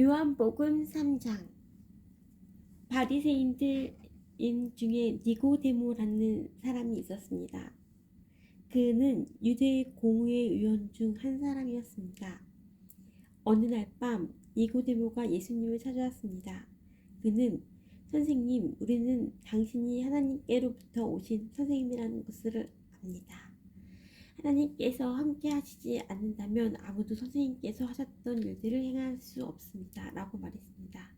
요한복음 3장. 바리새인들인 중에 니고데모라는 사람이 있었습니다. 그는 유대 공회 의원 중 한 사람이었습니다. 어느 날 밤 니고데모가 예수님을 찾아왔습니다. 그는 선생님, 우리는 당신이 하나님께로부터 오신 선생님이라는 것을 압니다. 하나님께서 함께 하시지 않는다면 아무도 선생님께서 하셨던 일들을 행할 수 없습니다. 라고 말했습니다.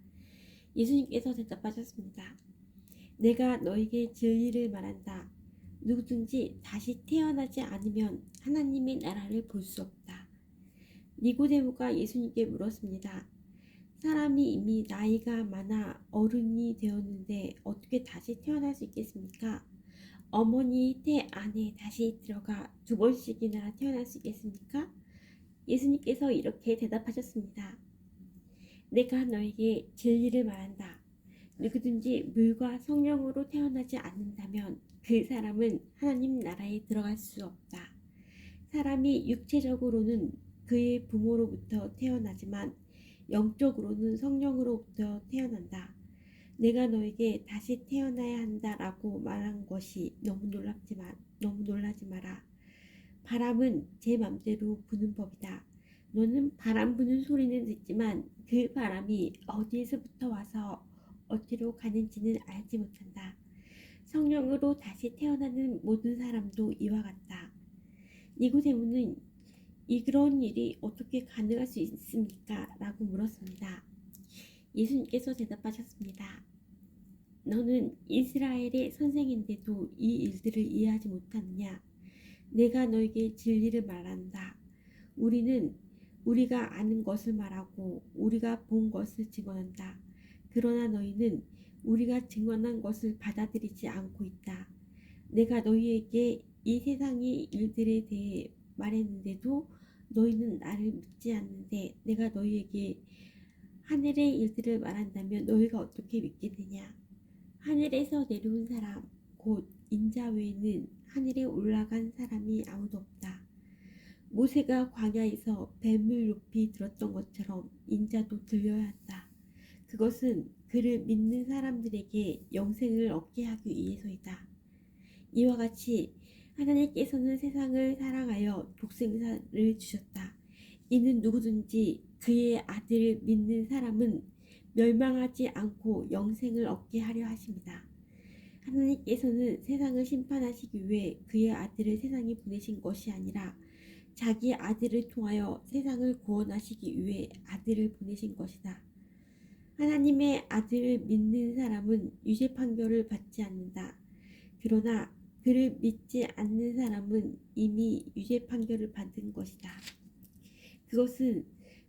예수님께서 대답하셨습니다. 내가 너에게 진리를 말한다. 누구든지 다시 태어나지 않으면 하나님의 나라를 볼 수 없다. 니고데모가 예수님께 물었습니다. 사람이 이미 나이가 많아 어른이 되었는데 어떻게 다시 태어날 수 있겠습니까? 어머니 태 안에 다시 들어가 2번씩이나 태어날 수 있겠습니까? 예수님께서 이렇게 대답하셨습니다. 내가 너에게 진리를 말한다. 누구든지 물과 성령으로 태어나지 않는다면 그 사람은 하나님 나라에 들어갈 수 없다. 사람이 육체적으로는 그의 부모로부터 태어나지만 영적으로는 성령으로부터 태어난다. 내가 너에게 다시 태어나야 한다라고 말한 것이 너무 놀라지 마라. 바람은 제 맘대로 부는 법이다. 너는 바람 부는 소리는 듣지만 그 바람이 어디에서부터 와서 어디로 가는지는 알지 못한다. 성령으로 다시 태어나는 모든 사람도 이와 같다. 니고데모는 그런 일이 어떻게 가능할 수 있습니까? 라고 물었습니다. 예수님께서 대답하셨습니다. 너는 이스라엘의 선생인데도 이 일들을 이해하지 못하느냐? 내가 너에게 진리를 말한다. 우리는 우리가 아는 것을 말하고 우리가 본 것을 증언한다. 그러나 너희는 우리가 증언한 것을 받아들이지 않고 있다. 내가 너희에게 이 세상의 일들에 대해 말했는데도 너희는 나를 믿지 않는데 내가 너희에게 하늘의 일들을 말한다면 너희가 어떻게 믿게 되냐? 하늘에서 내려온 사람, 곧 인자 외에는 하늘에 올라간 사람이 아무도 없다. 모세가 광야에서 뱀을 높이 들었던 것처럼 인자도 들려야 한다. 그것은 그를 믿는 사람들에게 영생을 얻게 하기 위해서이다. 이와 같이 하나님께서는 세상을 사랑하여 독생자를 주셨다. 이는 누구든지 그의 아들을 믿는 사람은 멸망하지 않고 영생을 얻게 하려 하십니다. 하나님께서는 세상을 심판하시기 위해 그의 아들을 세상에 보내신 것이 아니라 자기 아들을 통하여 세상을 구원하시기 위해 아들을 보내신 것이다. 하나님의 아들을 믿는 사람은 유죄 판결을 받지 않는다. 그러나 그를 믿지 않는 사람은 이미 유죄 판결을 받은 것이다. 그것은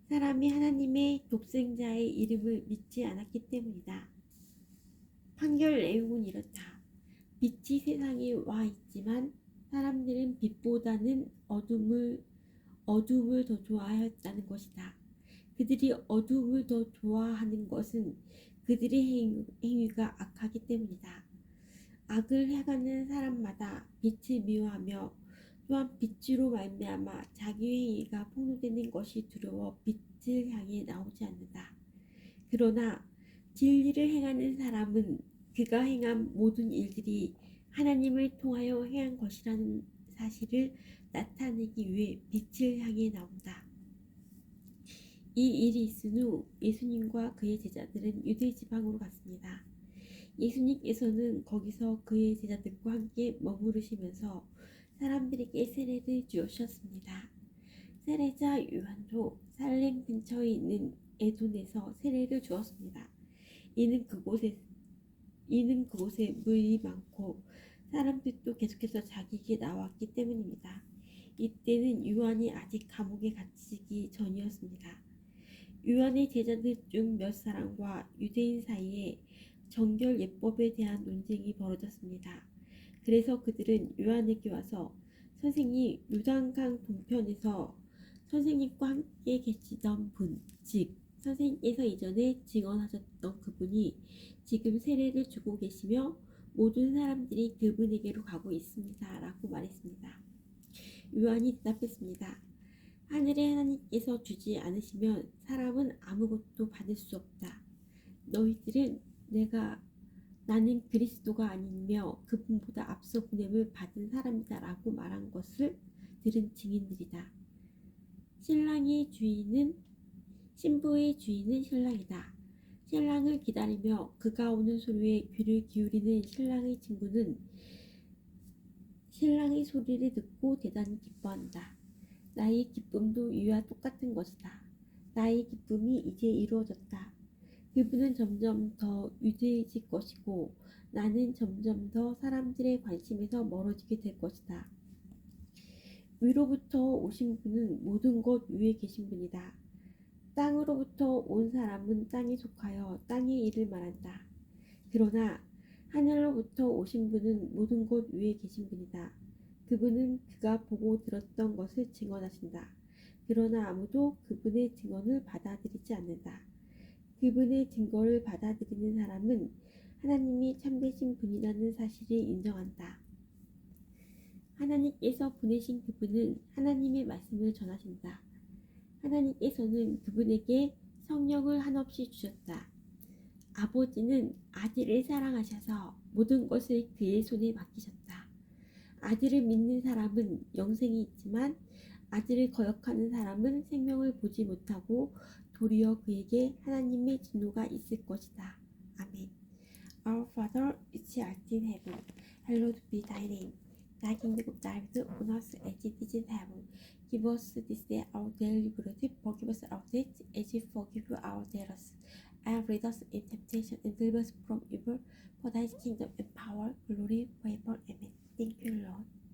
사람이 하나님의 독생자의 이름을 믿지 않았기 때문이다. 판결 내용은 이렇다. 빛이 세상에 와 있지만 사람들은 빛보다는 어둠을 더 좋아하였다는 것이다. 그들이 어둠을 더 좋아하는 것은 그들의 행위가 악하기 때문이다. 악을 행하는 사람마다 빛을 미워하며 또한 빛으로 말미암아 자기 행위가 폭로되는 것이 두려워 빛을 향해 나오지 않는다. 그러나 진리를 행하는 사람은 그가 행한 모든 일들이 하나님을 통하여 행한 것이라는 사실을 나타내기 위해 빛을 향해 나온다. 이 일이 있은 후 예수님과 그의 제자들은 유대 지방으로 갔습니다. 예수님께서는 거기서 그의 제자들과 함께 머무르시면서 사람들에게 세례를 주셨습니다. 세례자 요한도 살렘 근처에 있는 에돈에서 세례를 주었습니다. 이는 그곳에 물이 많고 사람들도 계속해서 자기에게 나왔기 때문입니다. 이때는 요한이 아직 감옥에 갇히기 전이었습니다. 요한의 제자들 중 몇 사람과 유대인 사이에 정결 예법에 대한 논쟁이 벌어졌습니다. 그래서 그들은 요한에게 와서 선생님, 요단강 동편에서 선생님과 함께 계시던 분, 즉 선생님께서 이전에 증언하셨던 그분이 지금 세례를 주고 계시며 모든 사람들이 그분에게로 가고 있습니다. 라고 말했습니다. 요한이 대답했습니다. 하늘의 하나님께서 주지 않으시면 사람은 아무것도 받을 수 없다. 너희들은 나는 그리스도가 아니며 그분보다 앞서 보냄을 받은 사람이다 라고 말한 것을 들은 증인들이다. 신부의 주인은 신랑이다. 신랑을 기다리며 그가 오는 소리에 귀를 기울이는 신랑의 친구는 신랑의 소리를 듣고 대단히 기뻐한다. 나의 기쁨도 이와 똑같은 것이다. 나의 기쁨이 이제 이루어졌다. 그분은 점점 더 위대해질 것이고 나는 점점 더 사람들의 관심에서 멀어지게 될 것이다. 위로부터 오신 분은 모든 것 위에 계신 분이다. 땅으로부터 온 사람은 땅에 속하여 땅의 일을 말한다. 그러나 하늘로부터 오신 분은 모든 것 위에 계신 분이다. 그분은 그가 보고 들었던 것을 증언하신다. 그러나 아무도 그분의 증언을 받아들이지 않는다. 그분의 증거를 받아들이는 사람은 하나님이 참되신 분이라는 사실을 인정한다. 하나님께서 보내신 그분은 하나님의 말씀을 전하신다. 하나님께서는 그분에게 성령을 한없이 주셨다. 아버지는 아들을 사랑하셔서 모든 것을 그의 손에 맡기셨다. 아들을 믿는 사람은 영생이 있지만 아들을 거역하는 사람은 생명을 보지 못하고 도리어 그에게 하나님의 진노가 있을 것이다. 아멘. Our Father, which art in heaven, hallowed be thy name. Thy kingdom come, on earth as it is in heaven. Give us this day our daily bread. Forgive us our debts as we forgive our debtors. And lead us in temptation and deliver us from evil. For thy is kingdom and power, glory forever. Amen. Thank you, Lord.